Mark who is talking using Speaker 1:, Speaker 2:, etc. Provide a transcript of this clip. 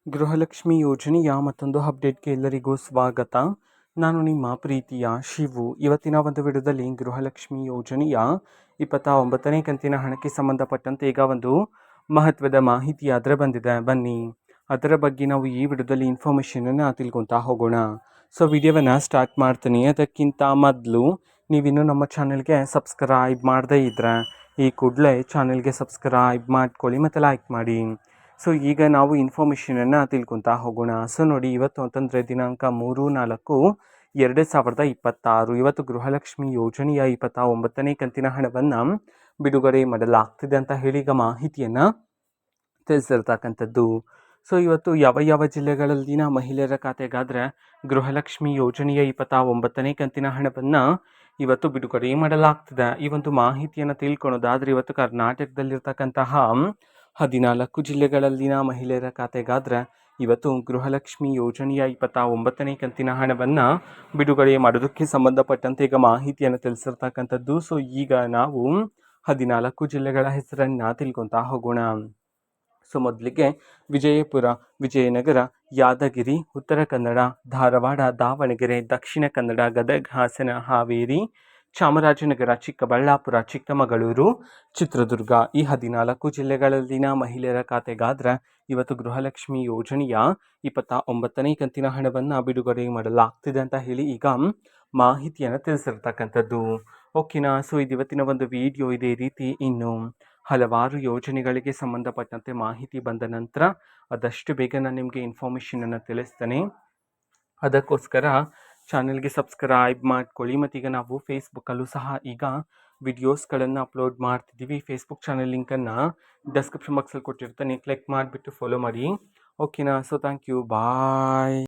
Speaker 1: ಗೃಹಲಕ್ಷ್ಮಿ ಯೋಜನೆಯ ಮತ್ತೊಂದು ಅಪ್ಡೇಟ್ಗೆ ಎಲ್ಲರಿಗೂ ಸ್ವಾಗತ. ನಾನು ನಿಮ್ಮ ಪ್ರೀತಿಯ ಶಿವು. ಇವತ್ತಿನ ಒಂದು ವಿಡಿಯೋದಲ್ಲಿ ಗೃಹಲಕ್ಷ್ಮಿ ಯೋಜನೆಯ 29ನೇ ಕಂತಿನ ಹಣಕ್ಕೆ ಸಂಬಂಧಪಟ್ಟಂತೆ ಈಗ ಒಂದು ಮಹತ್ವದ ಮಾಹಿತಿ ಅದರ ಬಂದಿದೆ. ಬನ್ನಿ ಅದರ ಬಗ್ಗೆ ನಾವು ಈ ವಿಡಿಯೋದಲ್ಲಿ ಇನ್ಫಾರ್ಮೇಷನನ್ನು ತಿಳ್ಕೊತಾ ಹೋಗೋಣ. ಸೊ ವಿಡಿಯೋವನ್ನು ಸ್ಟಾರ್ಟ್ ಮಾಡ್ತೀನಿ. ಅದಕ್ಕಿಂತ ಮೊದಲು ನೀವಿನ್ನೂ ನಮ್ಮ ಚಾನಲ್ಗೆ ಸಬ್ಸ್ಕ್ರೈಬ್ ಮಾಡದೇ ಇದ್ದರೆ ಈ ಕೂಡಲೇ ಚಾನಲ್ಗೆ ಸಬ್ಸ್ಕ್ರೈಬ್ ಮಾಡ್ಕೊಳ್ಳಿ ಮತ್ತು ಲೈಕ್ ಮಾಡಿ. ಸೊ ಈಗ ನಾವು ಇನ್ಫಾರ್ಮೇಷನನ್ನು ತಿಳ್ಕೊತಾ ಹೋಗೋಣ. ಸೊ ನೋಡಿ, ಇವತ್ತು ಅಂತಂದರೆ ದಿನಾಂಕ 3/4/2026 ಇವತ್ತು ಗೃಹಲಕ್ಷ್ಮಿ ಯೋಜನೆಯ 29ನೇ ಕಂತಿನ ಹಣವನ್ನು ಬಿಡುಗಡೆ ಮಾಡಲಾಗ್ತಿದೆ ಅಂತ ಹೇಳಿ ಈಗ ಮಾಹಿತಿಯನ್ನು ತಿಳಿಸಿರ್ತಕ್ಕಂಥದ್ದು. ಸೊ ಇವತ್ತು ಯಾವ ಜಿಲ್ಲೆಗಳಲ್ಲಿನ ಮಹಿಳೆಯರ ಖಾತೆಗಾದರೆ ಗೃಹಲಕ್ಷ್ಮಿ ಯೋಜನೆಯ 29ನೇ ಕಂತಿನ ಹಣವನ್ನು ಇವತ್ತು ಬಿಡುಗಡೆ ಮಾಡಲಾಗ್ತಿದೆ. ಈ ಒಂದು ಮಾಹಿತಿಯನ್ನು ತಿಳ್ಕೊಳೋದಾದರೆ ಇವತ್ತು ಕರ್ನಾಟಕದಲ್ಲಿರ್ತಕ್ಕಂತಹ 14 ಜಿಲ್ಲೆಗಳಲ್ಲಿನ ಮಹಿಳೆಯರ ಖಾತೆಗಾದರೆ ಇವತ್ತು ಗೃಹಲಕ್ಷ್ಮಿ ಯೋಜನೆಯ 29ನೇ ಕಂತಿನ ಹಣವನ್ನು ಬಿಡುಗಡೆ ಮಾಡೋದಕ್ಕೆ ಸಂಬಂಧಪಟ್ಟಂತೆ ಈಗ ಮಾಹಿತಿಯನ್ನು ತಿಳಿಸಿರ್ತಕ್ಕಂಥದ್ದು. ಸೊ ಈಗ ನಾವು 14 ಜಿಲ್ಲೆಗಳ ಹೆಸರನ್ನು ತಿಳ್ಕೊತಾ ಹೋಗೋಣ. ಸೊ ಮೊದಲಿಗೆ ವಿಜಯಪುರ, ವಿಜಯನಗರ, ಯಾದಗಿರಿ, ಉತ್ತರ ಕನ್ನಡ, ಧಾರವಾಡ, ದಾವಣಗೆರೆ, ದಕ್ಷಿಣ ಕನ್ನಡ, ಗದಗ, ಹಾಸನ, ಹಾವೇರಿ, ಚಾಮರಾಜನಗರ, ಚಿಕ್ಕಬಳ್ಳಾಪುರ, ಚಿಕ್ಕಮಗಳೂರು, ಚಿತ್ರದುರ್ಗ ಈ 14 ಜಿಲ್ಲೆಗಳಲ್ಲಿನ ಮಹಿಳೆಯರ ಖಾತೆಗಾದರೆ ಇವತ್ತು ಗೃಹಲಕ್ಷ್ಮಿ ಯೋಜನೆಯ 29ನೇ ಕಂತಿನ ಹಣವನ್ನು ಬಿಡುಗಡೆ ಮಾಡಲಾಗ್ತಿದೆ ಅಂತ ಹೇಳಿ ಈಗ ಮಾಹಿತಿಯನ್ನು ತಿಳಿಸಿರ್ತಕ್ಕಂಥದ್ದು. ಓಕೆನಾ. ಸೊ ಇವತ್ತಿನ ಒಂದು ವಿಡಿಯೋ ಇದೇ ರೀತಿ ಇನ್ನು ಹಲವಾರು ಯೋಜನೆಗಳಿಗೆ ಸಂಬಂಧಪಟ್ಟಂತೆ ಮಾಹಿತಿ ಬಂದ ನಂತರ ಆದಷ್ಟು ಬೇಗ ನಾನು ನಿಮಗೆ ಇನ್ಫಾರ್ಮೇಷನನ್ನು ತಿಳಿಸ್ತೇನೆ. ಅದಕ್ಕೋಸ್ಕರ ಚಾನಲ್ಗೆ ಸಬ್ಸ್ಕ್ರೈಬ್ ಮಾಡ್ಕೊಳ್ಳಿ. ಮತ್ತೀಗ ನಾವು ಫೇಸ್ಬುಕ್ಕಲ್ಲೂ ಸಹ ಈಗ ವಿಡಿಯೋಸ್ಗಳನ್ನು ಅಪ್ಲೋಡ್ ಮಾಡ್ತಿದ್ದೀವಿ. ಫೇಸ್ಬುಕ್ ಚಾನಲ್ ಲಿಂಕನ್ನು ಡಿಸ್ಕ್ರಿಪ್ಷನ್ ಬಾಕ್ಸಲ್ಲಿ ಕೊಟ್ಟಿರ್ತಾನೆ, ಕ್ಲಿಕ್ ಮಾಡಿಬಿಟ್ಟು ಫಾಲೋ ಮಾಡಿ. ಓಕೆನಾ. So thank you, bye.